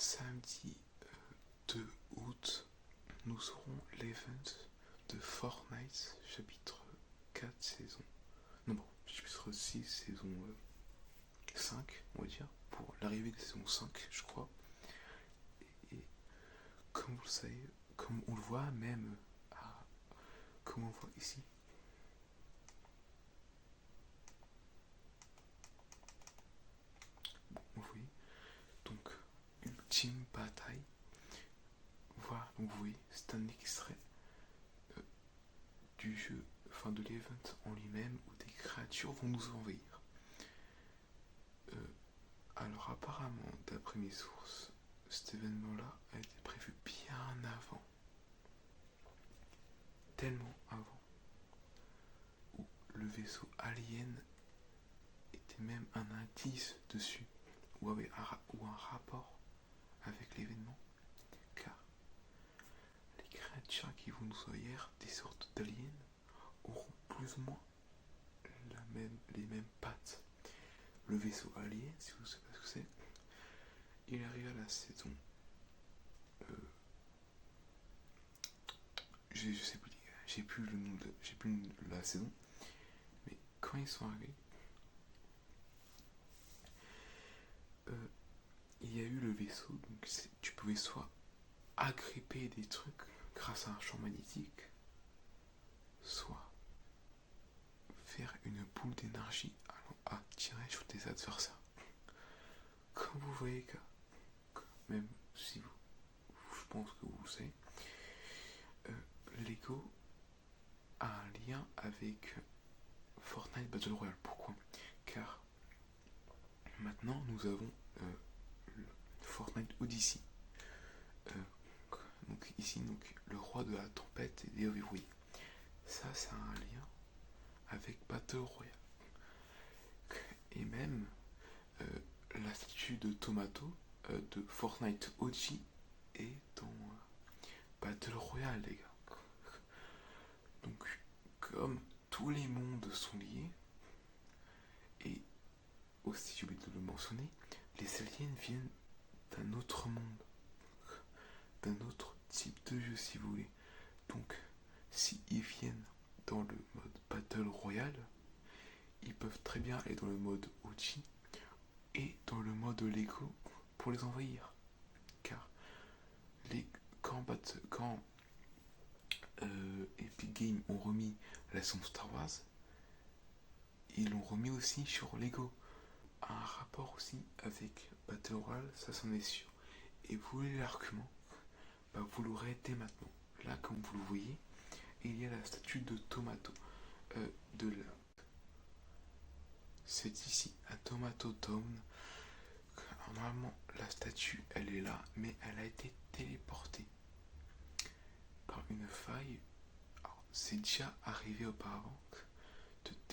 samedi 2 août, nous aurons l'event de Fortnite, chapitre 4, saison... Non, bon, chapitre 6, saison 5, on va dire, pour l'arrivée de saison 5, je crois. Et comme vous le savez, comme on le voit même, comme on le voit ici, bon, vous voyez, donc, ultime bataille. Voilà, donc vous voyez, c'est un extrait du jeu, enfin de l'event en lui-même, où des créatures vont nous envahir. Alors apparemment, d'après mes sources, cet événement-là a été prévu bien avant. Tellement avant. Où le vaisseau alien était même un indice dessus, ou un rapport avec l'événement. Car les créatures qui vont nous envahir, des sortes d'aliens, auront plus ou moins les mêmes pattes. Le vaisseau alien, si vous savez pas ce que c'est, il arrive à la saison. Je sais plus, j'ai plus le nom j'ai plus la saison, mais quand ils sont arrivés, il y a eu le vaisseau, donc tu pouvais soit agripper des trucs grâce à un champ magnétique, soit faire une boule d'énergie allant attirer sur tes adversaires. Comme vous voyez que, même si je pense que vous le savez, Lego a un lien avec Fortnite Battle Royale. Pourquoi ? Car maintenant nous avons Fortnite Odyssey. Donc ici, donc, le roi de la tempête est déverrouillé. Ça a un lien avec Battle Royale. Et même la statue de Tomato de Fortnite OG est dans Battle Royale, les gars. Donc, comme tous les mondes sont liés, et aussi, j'ai oublié de le mentionner, les aliens viennent d'un autre monde, d'un autre type de jeu, si vous voulez. Donc, s'ils viennent dans le mode Battle Royale, ils peuvent très bien aller dans le mode OG et dans le mode Lego pour les envahir. Car quand Epic Games ont remis la saison Star Wars, ils l'ont remis aussi sur Lego. Un rapport aussi avec Battle Royale, ça c'en est sûr. Et vous voulez l'argument, vous l'aurez dès maintenant. Là, comme vous le voyez, il y a la statue de Tomato. C'est ici, un Tomato Town. Normalement, la statue, elle est là, mais elle a été téléportée par une faille. Alors, c'est déjà arrivé auparavant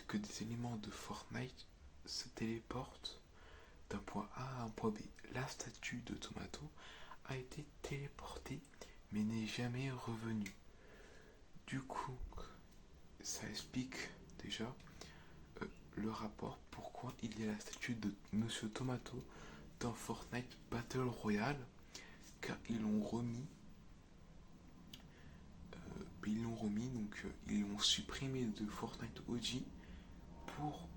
que des éléments de Fortnite se téléportent d'un point A à un point B. La statue de Tomato a été téléportée, mais n'est jamais revenue. Du coup, ça explique déjà le rapport pourquoi il y a la statue de Monsieur Tomato dans Fortnite Battle Royale, car ils l'ont remis, donc ils l'ont supprimé de Fortnite OG pour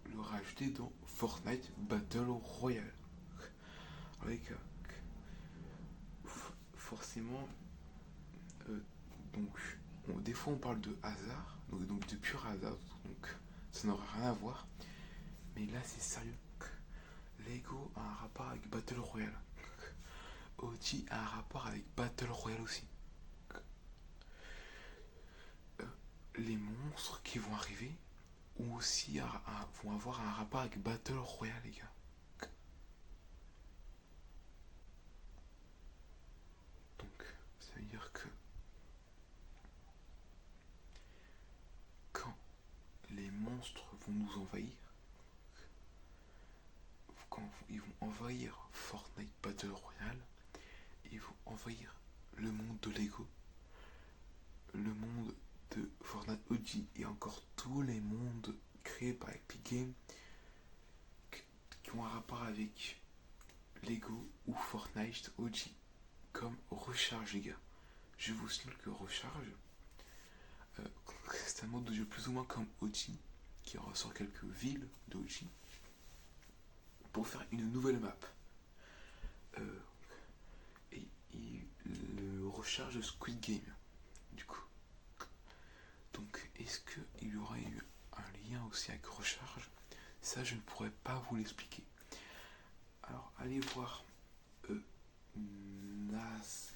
le rajouter dans Fortnite Battle Royale. Avec forcément, des fois on parle de hasard, donc de pur hasard, donc ça n'aura rien à voir, mais là c'est sérieux. Lego a un rapport avec Battle Royale. OG a un rapport avec Battle Royale aussi. Les monstres qui vont arriver ont aussi vont avoir un rapport avec Battle Royale, les gars. Donc, ça veut dire que quand les monstres vont nous envahir, quand ils vont envahir Fortnite Battle Royale, ils vont envahir le monde de Lego, le monde de Fortnite OG et encore tous les mondes créés par Epic Games qui ont un rapport avec Lego ou Fortnite OG. Comme Recharge, les gars. Je vous signale que Recharge, c'est un mode de jeu plus ou moins comme OG, qui ressort quelques villes d'OG, pour faire une nouvelle map. Et le Recharge Squid Game, du coup. Donc, est-ce qu'il y aurait eu un lien aussi avec Recharge? Ça, je ne pourrais pas vous l'expliquer. Alors, allez voir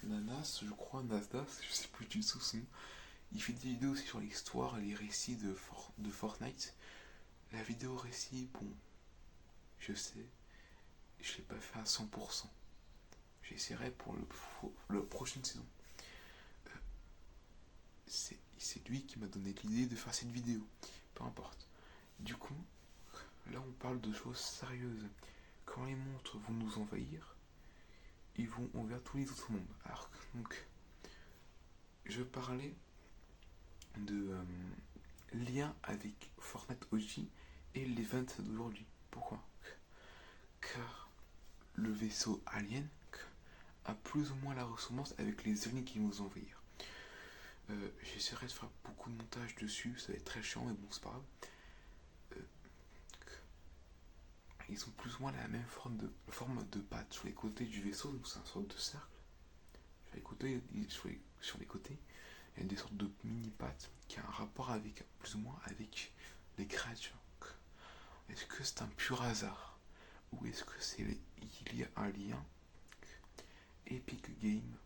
Nanas, je crois, Nasdaq, je sais plus du tout son nom. Il fait des vidéos aussi sur l'histoire et les récits de Fortnite. La vidéo récit, bon, je sais, je l'ai pas fait à 100%. J'essaierai pour la prochaine saison. C'est lui qui m'a donné l'idée de faire cette vidéo. Peu importe. Du coup, là on parle de choses sérieuses. Quand les monstres vont nous envahir, ils vont envers tous les autres mondes. Alors, donc, je parlais de lien avec Fortnite OG et l'event d'aujourd'hui. Pourquoi? Car le vaisseau alien a plus ou moins la ressemblance avec les aliens qui vont nous envahir. J'essaierai de faire beaucoup de montage dessus, ça va être très chiant, mais bon, c'est pas grave. Ils ont plus ou moins la même forme de pattes sur les côtés du vaisseau, donc c'est un sorte de cercle. Sur les côtés, il y a des sortes de mini pattes qui ont un rapport avec plus ou moins avec les créatures. Est-ce que c'est un pur hasard ou est-ce que il y a un lien? Epic Game,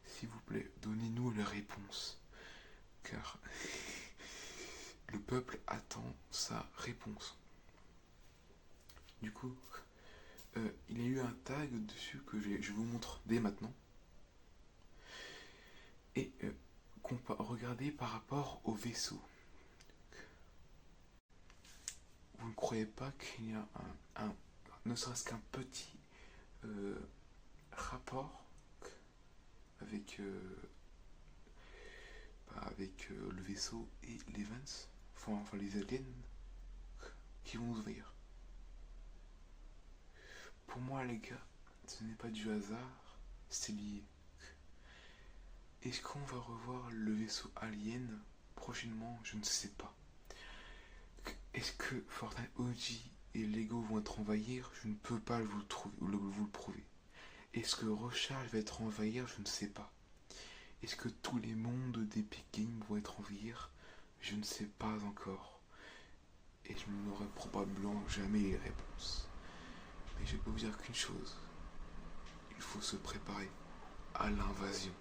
s'il vous plaît, donnez-nous la réponse, car le peuple attend sa réponse. Du coup, il y a eu un tag dessus que je vous montre dès maintenant. Et regardez par rapport au vaisseau. Vous ne croyez pas qu'il y a ne serait-ce qu'un petit rapport avec, le vaisseau et les Vance, enfin les aliens qui vont nous envahir? Pour moi, les gars, ce n'est pas du hasard, c'est lié. Est-ce qu'on va revoir le vaisseau alien prochainement? Je ne sais pas. Est-ce que Fortnite OG et Lego vont être envahir? Je ne peux pas vous le prouver. Est-ce que Recharge va être envahir? Je ne sais pas. Est-ce que tous les mondes d'Epic Games vont être envahir? Je ne sais pas encore. Et je n'aurai probablement jamais les réponses. Mais je peux vous dire qu'une chose. Il faut se préparer à l'invasion.